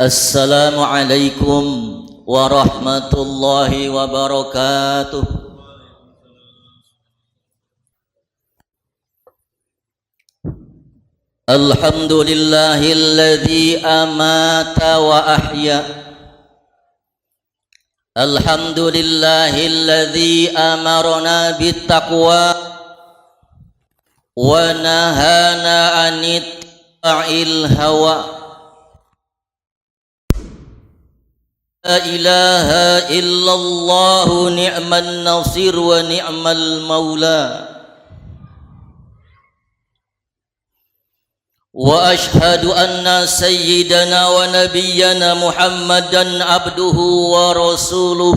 Assalamualaikum warahmatullahi wabarakatuh. Alhamdulillahilladzi amata wa ahya. Alhamdulillahilladzi amarna bittaqwa wa nahana anittaba'il hawa. La ilaha illallah ni'man nasir wa ni'mal maula. Wa ashhadu anna sayyidana wa nabiyyana Muhammadan abduhu wa rasuluh.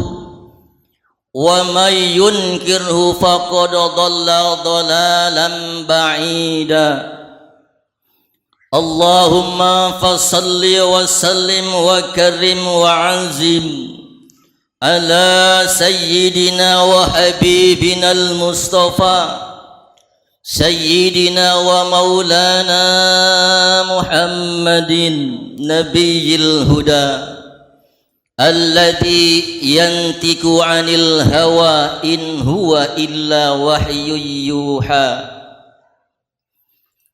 Wa may yunkirhu faqad dhalla dhalalan ba'ida. Allahumma fasalli wa sallim wa karim wa azim ala sayyidina wa habibina al-mustafa sayyidina wa maulana Muhammadin nabiyil huda alladhi yantiku anil hawa in huwa illa wahyu yuha.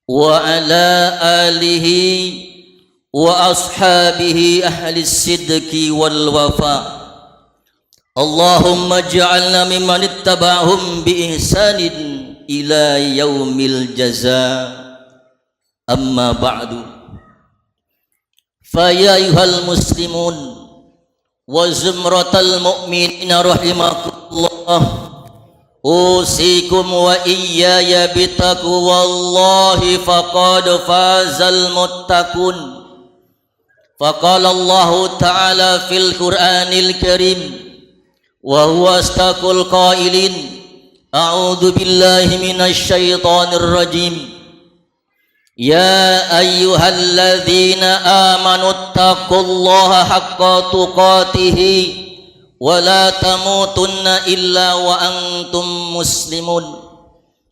Wa ala alihi wa ashabihi ahli sidqi wal wafa. Allahumma ij'alna mimman ittaba'hum bi ihsanin ila yaumil jaza. Amma ba'du. Fa ya ayyuhal muslimun wa zumratal mu'minina rahimakumullah. Usikum wa iyaya bitaqwallahi faqad fazal muttaqun. Faqala Allah Ta'ala fil Qur'anil Karim wa huwa astaqul qailin a'udzu billahi minasy syaithanir rajim. Ya ayyuhalladzina amanu taqullaha haqqa tuqatih wa la tamutunna illa wa antum muslimun.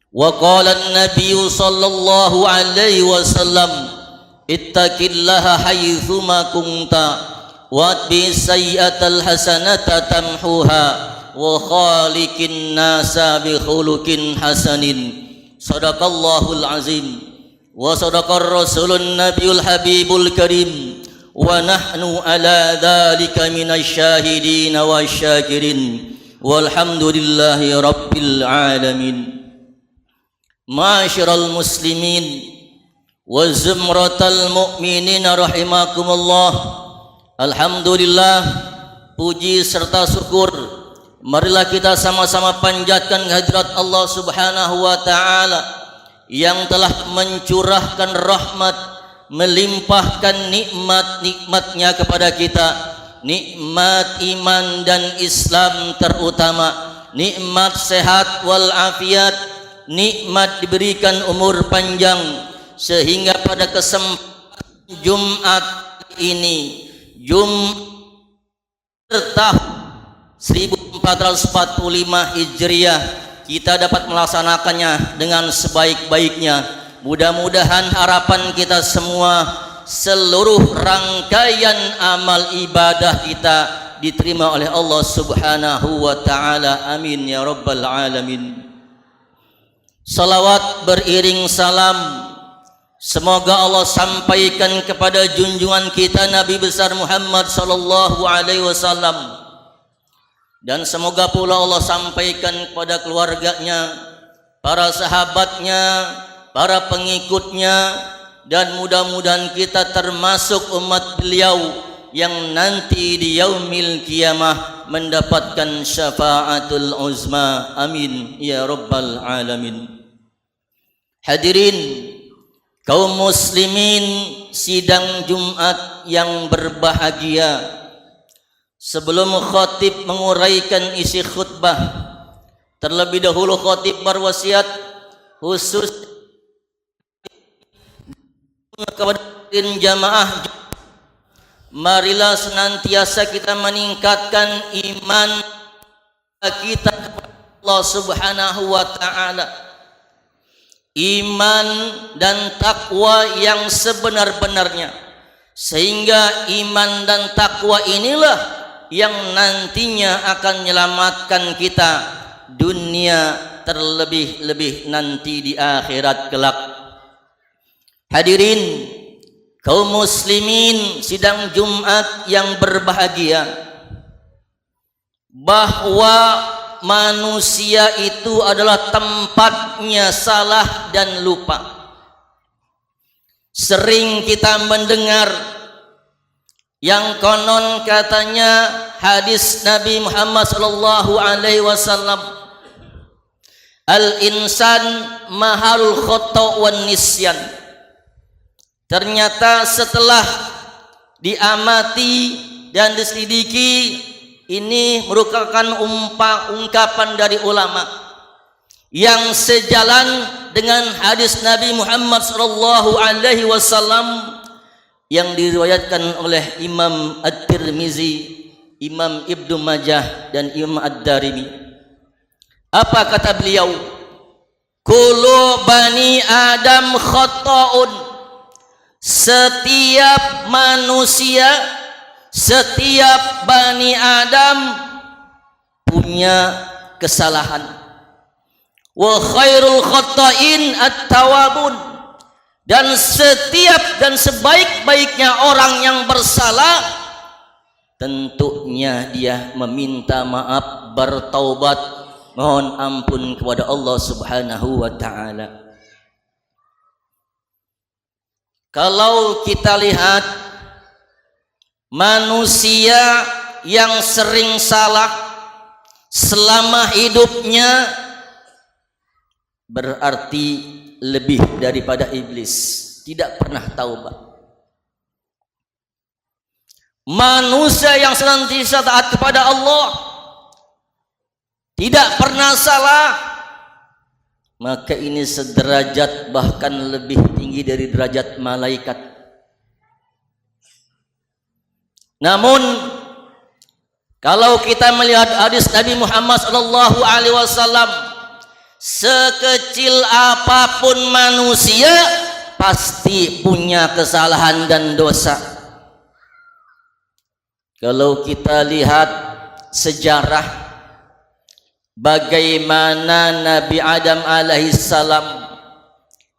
Wa qala an-nabiyyu sallallahu alaihi wasallam ittaqillaha haitsuma kunta wa atbi sayyi'atal hasanata tamhuha wa khaliqin nasa bi khuluqin hasanin. Shadaqallahul azim wa sadaqar rasulun nabiyul habibul karim. Wa nahnu ala dhalika minasy syahidin wa syakirin walhamdulillahi rabbil alamin. Ma'asyiral muslimin wa zumratal mu'minin rahimakumullah. Alhamdulillah, puji serta syukur marilah kita sama-sama panjatkan kehadirat Allah Subhanahu wa taala yang telah mencurahkan rahmat, melimpahkan nikmat-nikmatnya kepada kita, nikmat iman dan Islam terutama, nikmat sehat wal afiat, nikmat diberikan umur panjang, sehingga pada kesempatan Jumat ini, Jumat tahun 1445 Hijriah, kita dapat melaksanakannya dengan sebaik-baiknya. Mudah-mudahan harapan kita semua, seluruh rangkaian amal ibadah kita diterima oleh Allah Subhanahu wa taala. Amin ya rabbal alamin. Salawat beriring salam semoga Allah sampaikan kepada junjungan kita Nabi besar Muhammad sallallahu alaihi wasallam, dan semoga pula Allah sampaikan kepada keluarganya, para sahabatnya, para pengikutnya, dan mudah-mudahan kita termasuk umat beliau yang nanti di yaumil qiyamah mendapatkan syafaatul uzma. Amin ya rabbal alamin. Hadirin kaum muslimin sidang Jumat yang berbahagia, sebelum khatib menguraikan isi khutbah, terlebih dahulu khatib berwasiat khusus kepada jamaah, marilah senantiasa kita meningkatkan iman kita kepada Allah Subhanahu wa taala. Iman dan takwa yang sebenar-benarnya, Sehingga iman dan takwa inilah yang nantinya akan menyelamatkan kita dunia, terlebih-lebih nanti di akhirat kelak. Hadirin kaum muslimin sidang Jumat yang berbahagia, bahwa manusia itu adalah tempatnya salah dan lupa. Sering kita mendengar yang konon katanya hadis Nabi Muhammad sallallahu alaihi wasallam, al-insan mahalul khata' wan nisyan. Ternyata setelah diamati dan diselidiki, ini merupakan ungkapan dari ulama yang sejalan dengan hadis Nabi Muhammad sallallahu alaihi wasallam yang diriwayatkan oleh Imam At-Tirmizi, Imam Ibnu Majah dan Imam Ad-Darimi. Apa kata beliau? Kullu bani Adam khata'un. Setiap manusia, setiap bani Adam punya kesalahan. Wa khairul khata'in at-tawabun. Dan setiap dan sebaik-baiknya orang yang bersalah, tentunya dia meminta maaf, bertaubat, mohon ampun kepada Allah Subhanahu wa ta'ala. Kalau kita lihat manusia yang sering salah selama hidupnya, berarti lebih daripada iblis, tidak pernah taubat. Manusia yang senantiasa taat kepada Allah, tidak pernah salah, maka ini sederajat bahkan lebih tinggi dari derajat malaikat. Namun kalau kita melihat hadis Nabi Muhammad sallallahu alaihi wasallam, sekecil apapun manusia pasti punya kesalahan dan dosa. Kalau kita lihat sejarah bagaimana Nabi Adam alaihissalam,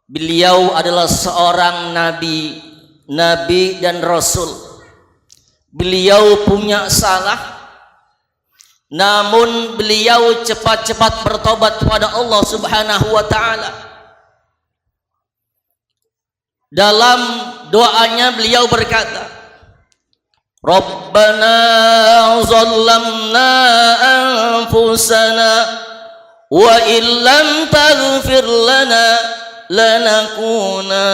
beliau adalah seorang nabi dan rasul. Beliau punya salah, namun beliau cepat-cepat bertobat kepada Allah Subhanahu wa ta'ala. Dalam doanya beliau berkata, Rabbana zalamna anfusana wa illam taghfir lana lanakunanna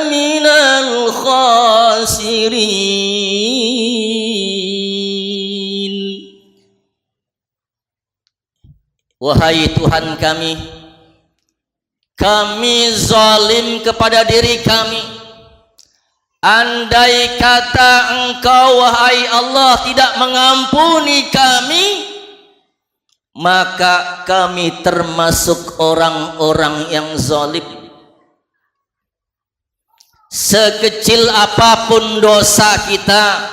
minal khasirin. Wahai Tuhan kami zalim kepada diri kami. Andai kata Engkau wahai Allah tidak mengampuni kami, maka kami termasuk orang-orang yang zalim. Sekecil apapun dosa kita,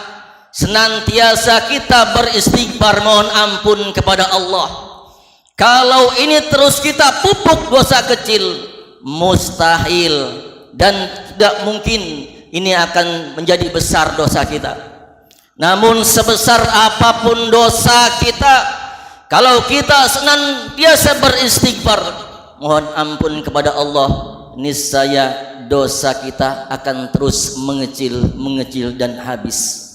senantiasa kita beristighfar mohon ampun kepada Allah. Kalau ini terus kita pupuk dosa kecil, mustahil dan tidak mungkin ini akan menjadi besar dosa kita. Namun sebesar apapun dosa kita, kalau kita senantiasa beristighfar mohon ampun kepada Allah, niscaya dosa kita akan terus mengecil dan habis.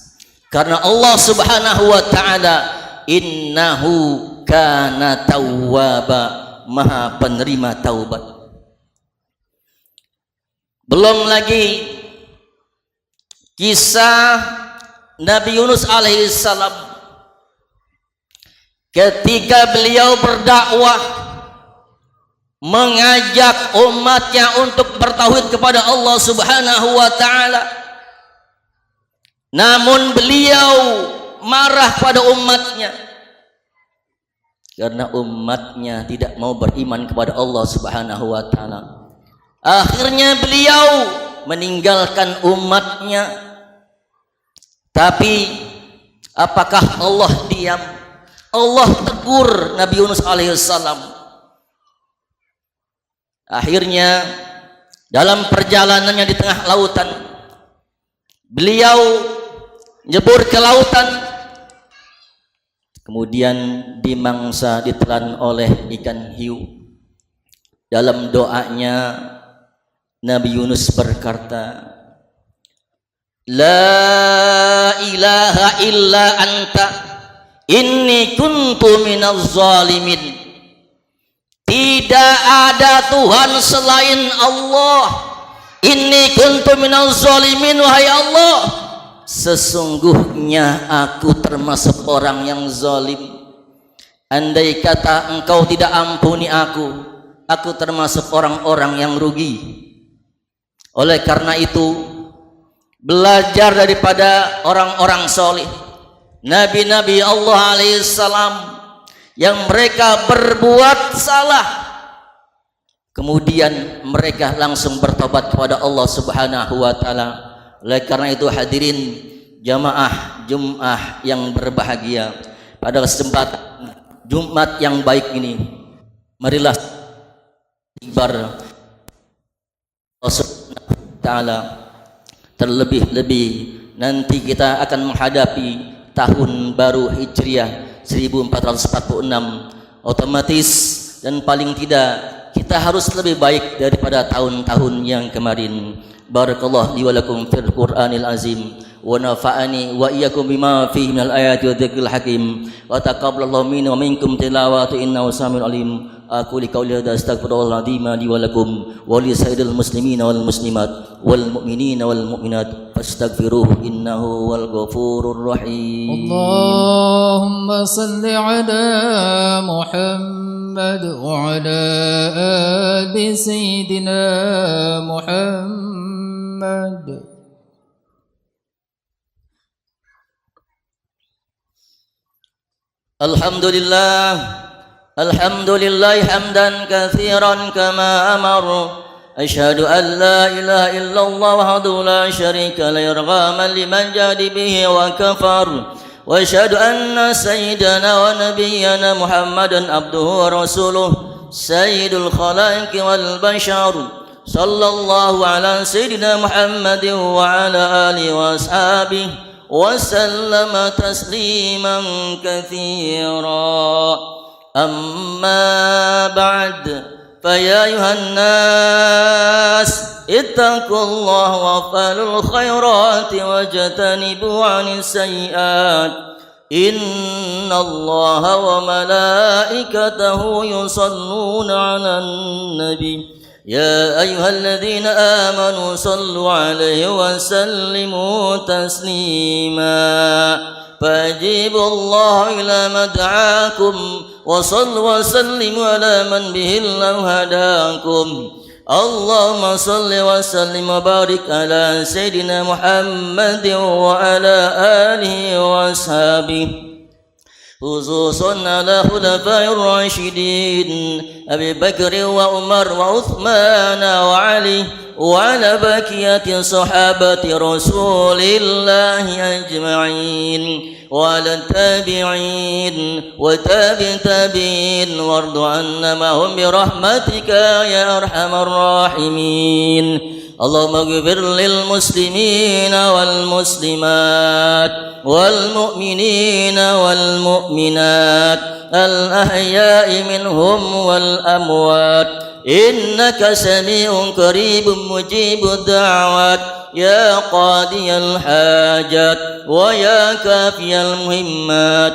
Karena Allah Subhanahu wa ta'ala innahu kana tawwaba, maha penerima taubat. Belum lagi kisah Nabi Yunus alaihissalam ketika beliau berdakwah mengajak umatnya untuk bertauhid kepada Allah Subhanahu wa ta'ala, namun beliau marah pada umatnya karena umatnya tidak mau beriman kepada Allah Subhanahu wa ta'ala. Akhirnya beliau meninggalkan umatnya. Tapi apakah Allah diam? Allah tegur Nabi Yunus alaihissalam. Akhirnya dalam perjalanannya di tengah lautan, beliau nyebur ke lautan, kemudian dimangsa, ditelan oleh ikan hiu. Dalam doanya Nabi Yunus berkata, La ilaha illa anta inni kuntu minaz zalimin. Tidak ada Tuhan selain Allah. Inni kuntu minaz zalimin, wahai Allah, sesungguhnya aku termasuk orang yang zalim. Andai kata engkau tidak ampuni aku termasuk orang-orang yang rugi. Oleh karena itu, belajar daripada orang-orang soleh, nabi-nabi Allah alaihissalam, yang mereka berbuat salah, kemudian mereka langsung bertobat kepada Allah subhanahu wa ta'ala. Oleh karena itu hadirin jamaah Jum'ah yang berbahagia, pada kesempatan Jumat yang baik ini, marilah ibar Allah subhanahu wa ta'ala. Terlebih-lebih nanti kita akan menghadapi tahun baru Hijriah 1446. Otomatis dan paling tidak kita harus lebih baik daripada tahun-tahun yang kemarin. Barakallahu li wa lakum fil Qur'anil azim, wa nafa'ani wa iyyakum bima fihi minal ayati wa dzikril hakim, wa taqabbalallahu minna wa minkum tilawatu innahu samiul alim. Aku liqauli hadza astaghfirullahal azim li wa lakum wa li sayyidil muslimina wal muslimat wal mu'minina wal mu'minat fastaghfiruhu innahu wal ghafurur rahim. Allahumma salli ala Muhammad wa ala ali sayyidina Muhammad. Alhamdulillah, alhamdulillah hamdan katsiran kama amar. Asyhadu an la ilaha illallah wahdahu la syarika la yarghaman liman jadi bihi wa kafar. Wa asyhadu anna sayyidana wa nabiyyana Muhammadan abduhu wa rasuluh sayyidul khalaiqi wal bashar. Sallallahu ala sayyidina Muhammadin wa ala alihi wa ashabihi wa sallama tasliman katsira. Amma ba'd, faya ayuhan nas ittaqullaha wa falul khairati wajtanibu 'anis sayyi'at. Innallaha wa malaikatahu yusalluna 'alan nabi. Ya ayyuhalladzina amanu sallu 'alaihi wa sallimu taslima. فاجيبوا الله إلى مدعاكم وصلوا وسلموا على من به الله هداكم. اللهم صل وسلم وبارك على سيدنا محمد وعلى آله وأصحابه، خصوصا على خلفاء الراشدين أبي بكر وعمر وعثمان وعلي وعلى بقية صحابة رسول الله أجمعين وعلى التابعين وتابع التابعين وارض عنا معهم برحمتك يا أرحم الراحمين. اللهم اغفر للمسلمين والمسلمات والمؤمنين والمؤمنات الأحياء منهم والأموات إنك سميع قريب مجيب الدعوات يا قاضي الحاجات ويا كافي المهمات.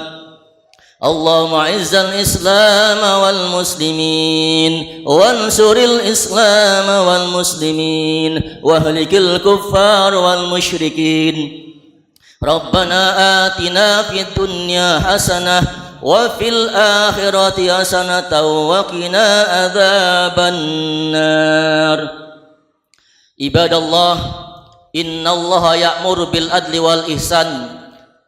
اللهم أعز الإسلام والمسلمين وانصر الإسلام والمسلمين واهلك الكفار والمشركين. ربنا آتنا في الدنيا حسنة وفي الآخرة حسنة وقنا عذاب النار. عباد الله، إن الله يأمر بالعدل والإحسان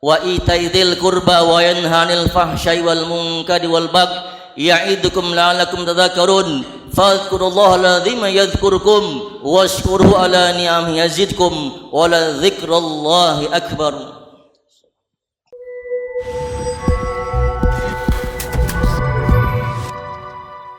وإيتاء ذي القربى وينهى عن الفحشاء والمنكر والبغي يعظكم لعلكم تذكرون. fadhkurullaha al-azim yadhkurkum washkuruhu ala ni'amihi yazidkum wa la dzikrullahi akbar.